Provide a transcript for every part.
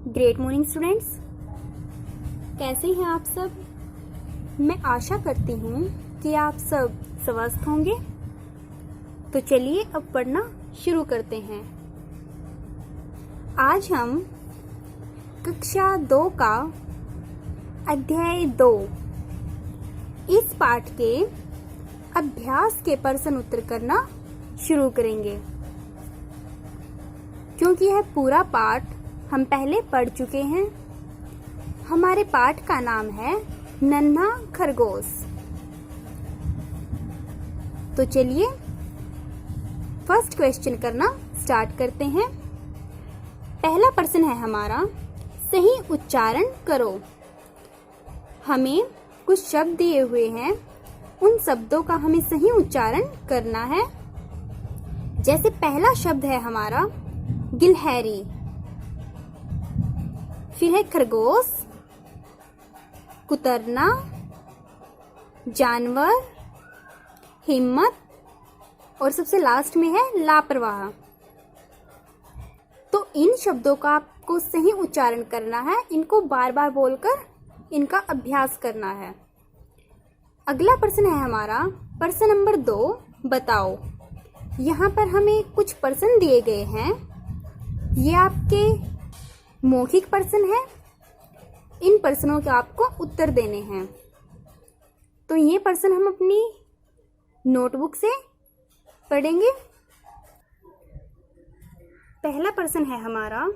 Great morning students, कैसे हैं आप सब। मैं आशा करती हूँ कि आप सब स्वस्थ होंगे। तो चलिए अब पढ़ना शुरू करते हैं। आज हम कक्षा 2 का अध्याय 2 इस पाठ के अभ्यास के प्रश्न उत्तर करना शुरू करेंगे, क्योंकि यह पूरा पाठ हम पहले पढ़ चुके हैं। हमारे पाठ का नाम है नन्हा खरगोश। तो चलिए फर्स्ट क्वेश्चन करना स्टार्ट करते हैं। पहला प्रश्न है हमारा, सही उच्चारण करो। हमें कुछ शब्द दिए हुए हैं, उन शब्दों का हमें सही उच्चारण करना है। जैसे पहला शब्द है हमारा गिलहरी, फिर है खरगोश, कुतरना, जानवर, हिम्मत और सबसे लास्ट में है लापरवाह। तो इन शब्दों का आपको सही उच्चारण करना है, इनको बार बार बोलकर इनका अभ्यास करना है। अगला प्रश्न है हमारा प्रश्न नंबर 2, बताओ। यहाँ पर हमें कुछ प्रश्न दिए गए हैं, ये आपके मौखिक प्रश्न है। इन प्रश्नों के आपको उत्तर देने हैं। तो ये प्रश्न हम अपनी नोटबुक से पढ़ेंगे। पहला प्रश्न है हमारा,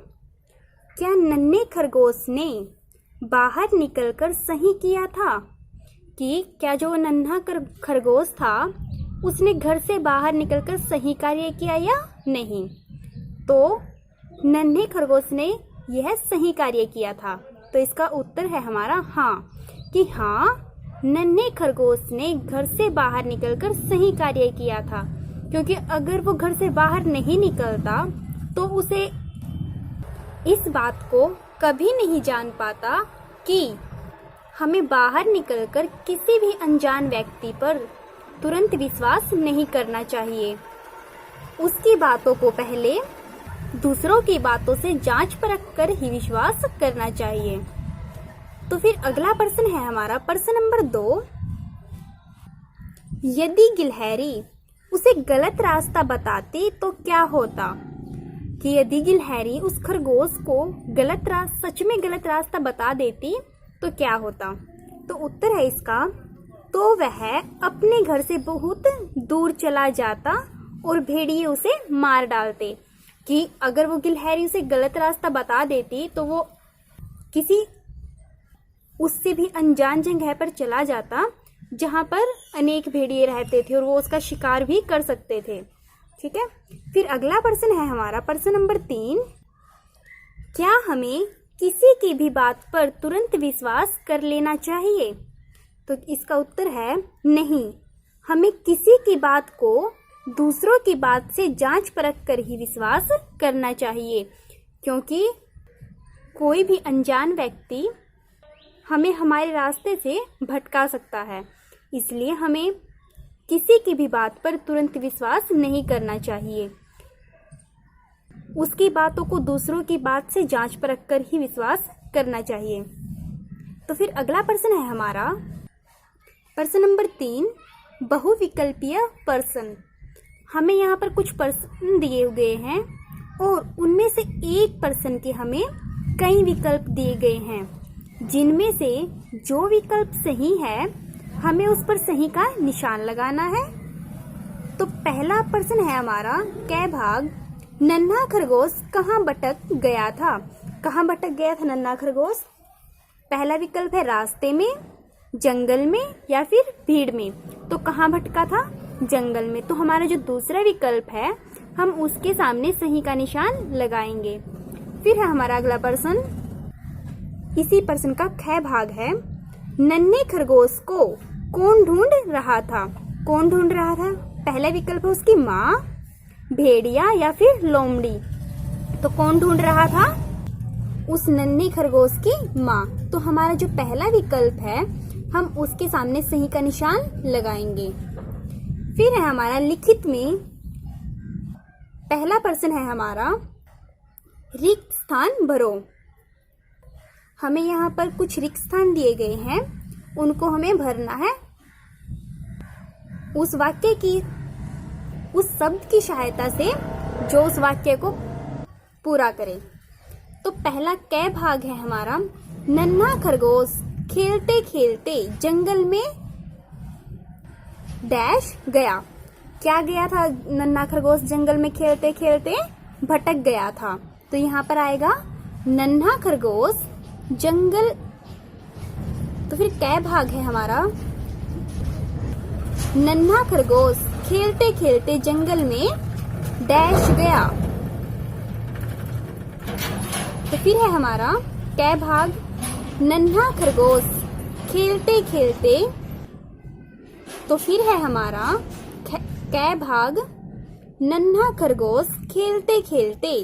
क्या नन्हे खरगोश ने बाहर निकलकर सही किया था? कि क्या जो नन्हा खरगोश था उसने घर से बाहर निकलकर सही कार्य किया या नहीं? तो नन्हे खरगोश ने यह सही कार्य किया था। तो इसका उत्तर है हमारा हाँ, कि हाँ नन्हे खरगोश ने घर से बाहर निकलकर सही कार्य किया था। क्योंकि अगर वो घर से बाहर नहीं निकलता तो उसे इस बात को कभी नहीं जान पाता कि हमें बाहर निकलकर किसी भी अनजान व्यक्ति पर तुरंत विश्वास नहीं करना चाहिए। उसकी बातों को पहले दूसरों की बातों से जांच परख कर ही विश्वास करना चाहिए। तो फिर अगला प्रश्न है हमारा प्रश्न नंबर 2, यदि गिलहरी उसे गलत रास्ता बताती तो क्या होता? कि यदि गिलहरी उस खरगोश को सच में गलत रास्ता बता देती तो क्या होता? तो उत्तर है इसका, तो वह अपने घर से बहुत दूर चला जाता और भेड़िए उसे मार डालते। कि अगर वो गिलहरी उसे गलत रास्ता बता देती तो वो किसी उससे भी अनजान जगह पर चला जाता जहां पर अनेक भेड़िए रहते थे और वो उसका शिकार भी कर सकते थे। ठीक है। फिर अगला प्रश्न है हमारा प्रश्न नंबर 3, क्या हमें किसी की भी बात पर तुरंत विश्वास कर लेना चाहिए? तो इसका उत्तर है नहीं, हमें किसी की बात को दूसरों की बात से जांच परख कर ही विश्वास करना चाहिए। क्योंकि कोई भी अनजान व्यक्ति हमें हमारे रास्ते से भटका सकता है, इसलिए हमें किसी की भी बात पर तुरंत विश्वास नहीं करना चाहिए। उसकी बातों को दूसरों की बात से जांच परख कर ही विश्वास करना चाहिए। तो फिर अगला प्रश्न है हमारा प्रश्न नंबर 3, बहुविकल्पीय प्रश्न। हमें यहाँ पर कुछ प्रश्न दिए हुए हैं और उनमें से एक प्रश्न के हमें कई विकल्प दिए गए हैं, जिनमें से जो विकल्प सही है हमें उस पर सही का निशान लगाना है। तो पहला प्रश्न है हमारा, क भाग, नन्हा खरगोश कहाँ भटक गया था? कहाँ भटक गया था नन्हा खरगोश? पहला विकल्प है रास्ते में, जंगल में या फिर भीड़ में। तो कहाँ भटका था? जंगल में। तो हमारा जो दूसरा विकल्प है हम उसके सामने सही का निशान लगाएंगे। फिर है हमारा अगला प्रश्न, इसी प्रश्न का ख भाग है, नन्हे खरगोश को कौन ढूंढ रहा था? कौन ढूंढ रहा था? पहला विकल्प है उसकी माँ, भेड़िया या फिर लोमड़ी। तो कौन ढूंढ रहा था? उस नन्हे खरगोश की माँ। तो हमारा जो पहला विकल्प है हम उसके सामने सही का निशान लगाएंगे। फिर है हमारा लिखित में पहला प्रश्न है हमारा, रिक्त स्थान भरो। हमें यहाँ पर कुछ रिक्त स्थान दिए गए हैं, उनको हमें भरना है उस वाक्य की, उस शब्द की सहायता से जो उस वाक्य को पूरा करे। तो पहला कै भाग है हमारा, नन्हा खरगोश खेलते खेलते जंगल में डैश गया। क्या गया था नन्हा खरगोश जंगल में खेलते खेलते? भटक गया था। तो यहाँ पर आएगा नन्हा खरगोश जंगल। तो फिर कै भाग है हमारा, नन्हा खरगोश खेलते खेलते जंगल में डैश गया। तो फिर है हमारा कै भाग, नन्हा खरगोश खेलते खेलते। तो फिर है हमारा कै भाग, नन्हा खरगोश खेलते खेलते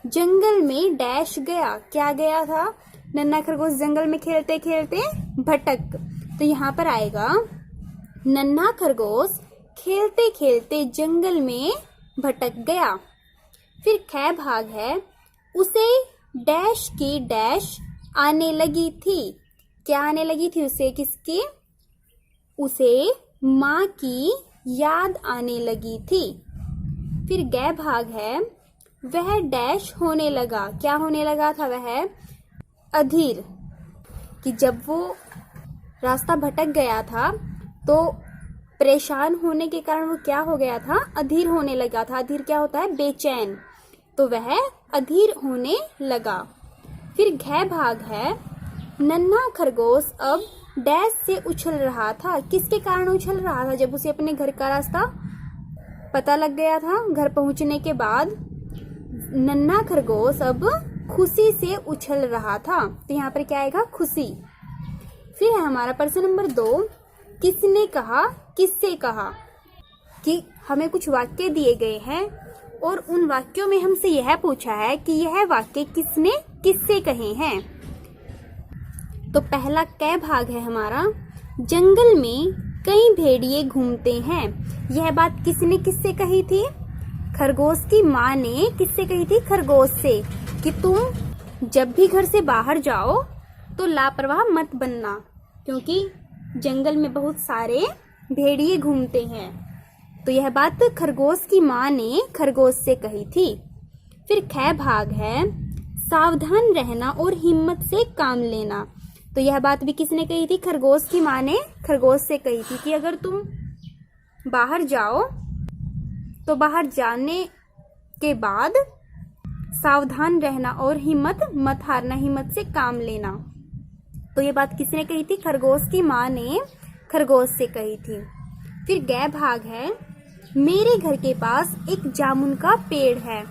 जंगल में डैश गया। क्या गया था नन्हा खरगोश जंगल में खेलते खेलते? भटक। तो यहाँ पर आएगा नन्हा खरगोश खेलते खेलते जंगल में भटक गया। फिर कै भाग है, उसे डैश की डैश आने लगी थी। क्या आने लगी थी उसे? किसकी? उसे माँ की याद आने लगी थी। फिर गै भाग है, वह डैश होने लगा। क्या होने लगा था वह? अधीर। कि जब वो रास्ता भटक गया था तो परेशान होने के कारण वो क्या हो गया था? अधीर होने लगा था। अधीर क्या होता है? बेचैन। तो वह अधीर होने लगा। फिर घै भाग है, नन्हा खरगोश अब डैश से उछल रहा था। किसके कारण उछल रहा था? जब उसे अपने घर का रास्ता पता लग गया था। घर पहुंचने के बाद नन्हा खरगोश अब खुशी से उछल रहा था। तो यहाँ पर क्या आएगा? खुशी। फिर है हमारा प्रश्न नंबर 2, किसने कहा, किससे कहा? कि हमें कुछ वाक्य दिए गए हैं और उन वाक्यों में हमसे यह पूछा है कि यह वाक्य किसने किससे कहे हैं। तो पहला कै भाग है हमारा, जंगल में कई भेड़िए घूमते हैं। यह बात किसने किससे कही थी? खरगोश की माँ ने किससे कही थी? खरगोश से, कि तुम जब भी घर से बाहर जाओ तो लापरवाह मत बनना, क्योंकि जंगल में बहुत सारे भेड़िए घूमते हैं। तो यह बात खरगोश की माँ ने खरगोश से कही थी। फिर कै भाग है, सावधान रहना और हिम्मत से काम लेना। तो यह बात भी किसने कही थी? खरगोश की माँ ने खरगोश से कही थी कि अगर तुम बाहर जाओ तो बाहर जाने के बाद सावधान रहना और हिम्मत मत हारना, हिम्मत से काम लेना। तो ये बात किसने कही थी? खरगोश की माँ ने खरगोश से कही थी। फिर गै भाग है, मेरे घर के पास एक जामुन का पेड़ है।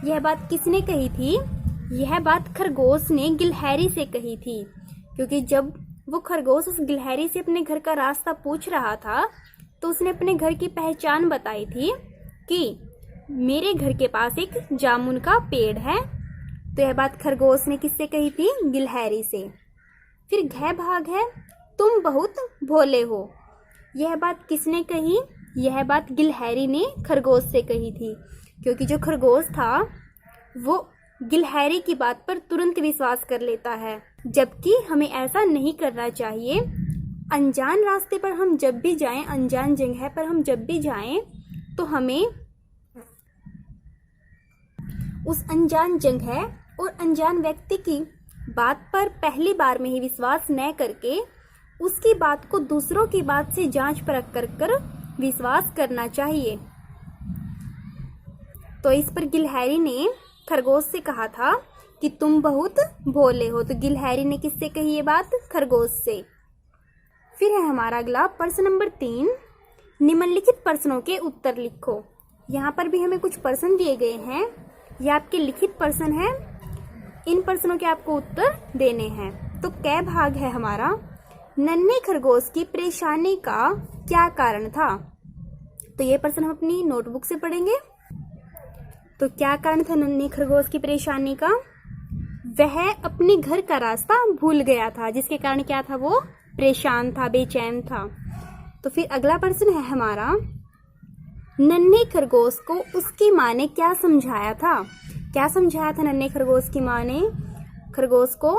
यह बात किसने कही थी? यह बात खरगोश ने गिलहरी से कही थी, क्योंकि जब वो खरगोश उस गिलहरी से अपने घर का रास्ता पूछ रहा था तो उसने अपने घर की पहचान बताई थी कि मेरे घर के पास एक जामुन का पेड़ है। तो यह बात खरगोश ने किससे कही थी? गिलहरी से। फिर घै भाग है, तुम बहुत भोले हो। यह बात किसने कही? यह बात गिलहरी ने खरगोश से कही थी, क्योंकि जो खरगोश था वो गिलहरी की बात पर तुरंत विश्वास कर लेता है, जबकि हमें ऐसा नहीं करना चाहिए। अनजान रास्ते पर हम जब भी जाएं, अनजान जगह पर हम जब भी जाएं, तो हमें उस अनजान जगह और अनजान व्यक्ति की बात पर पहली बार में ही विश्वास न करके उसकी बात को दूसरों की बात से जांच परख कर विश्वास करना चाहिए। तो इस पर गिलहरी ने खरगोश से कहा था कि तुम बहुत भोले हो। तो गिलहरी ने किससे कही ये बात? खरगोश से। फिर है हमारा अगला प्रश्न नंबर 3, निम्नलिखित प्रश्नों के उत्तर लिखो। यहाँ पर भी हमें कुछ प्रश्न दिए गए हैं, ये आपके लिखित प्रश्न हैं। इन प्रश्नों के आपको उत्तर देने हैं। तो कै भाग है हमारा, नन्हे खरगोश की परेशानी का क्या कारण था? तो ये प्रश्न हम अपनी नोटबुक से पढ़ेंगे। तो क्या कारण था नन्हे खरगोश की परेशानी का? वह अपने घर का रास्ता भूल गया था, जिसके कारण क्या था? वो परेशान था, बेचैन था। तो फिर अगला प्रश्न है हमारा, नन्हे खरगोश को उसकी माँ ने क्या समझाया था? क्या समझाया था नन्हे खरगोश की माँ ने खरगोश को?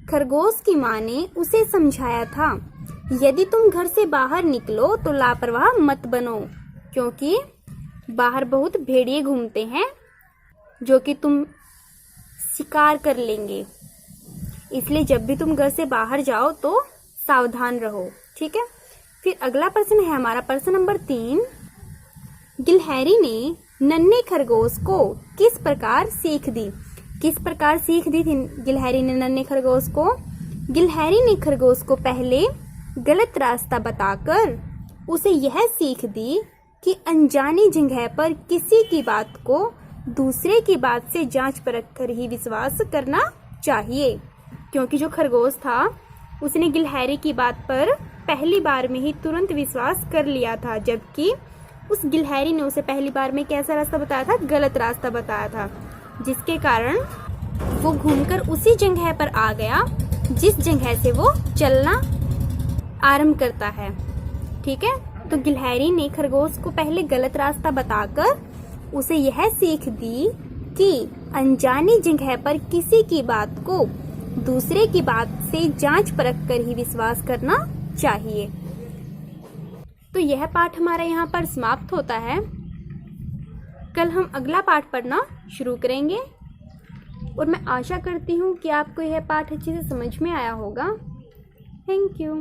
खरगोश की माँ ने उसे समझाया था, यदि तुम घर से बाहर निकलो तो लापरवाह मत बनो, क्योंकि बाहर बहुत भेड़िए घूमते हैं जो कि तुम शिकार कर लेंगे। इसलिए जब भी तुम घर से बाहर जाओ तो सावधान रहो। ठीक है। फिर अगला प्रश्न है हमारा प्रश्न नंबर 3। गिलहरी ने नन्हे खरगोश को किस प्रकार सीख दी? किस प्रकार सीख दी थी गिलहरी ने नन्हे खरगोश को? गिलहरी ने खरगोश को पहले गलत रास्ता बताकर उसे यह सीख दी कि अनजानी जगह पर किसी की बात को दूसरे की बात से जांच परख कर ही विश्वास करना चाहिए। क्योंकि जो खरगोश था उसने गिलहरी की बात पर पहली बार में ही तुरंत विश्वास कर लिया था, जबकि उस गिलहरी ने उसे पहली बार में कैसा रास्ता बताया था? गलत रास्ता बताया था, जिसके कारण वो घूमकर उसी जगह पर आ गया जिस जगह से वो चलना आरंभ करता है। ठीक है। तो गिलहरी ने खरगोश को पहले गलत रास्ता बताकर उसे यह सीख दी कि अनजानी जगह पर किसी की बात को दूसरे की बात से जांच परख कर ही विश्वास करना चाहिए। तो यह पाठ हमारा यहाँ पर समाप्त होता है। कल हम अगला पाठ पढ़ना शुरू करेंगे और मैं आशा करती हूँ कि आपको यह पाठ अच्छे से समझ में आया होगा। Thank you.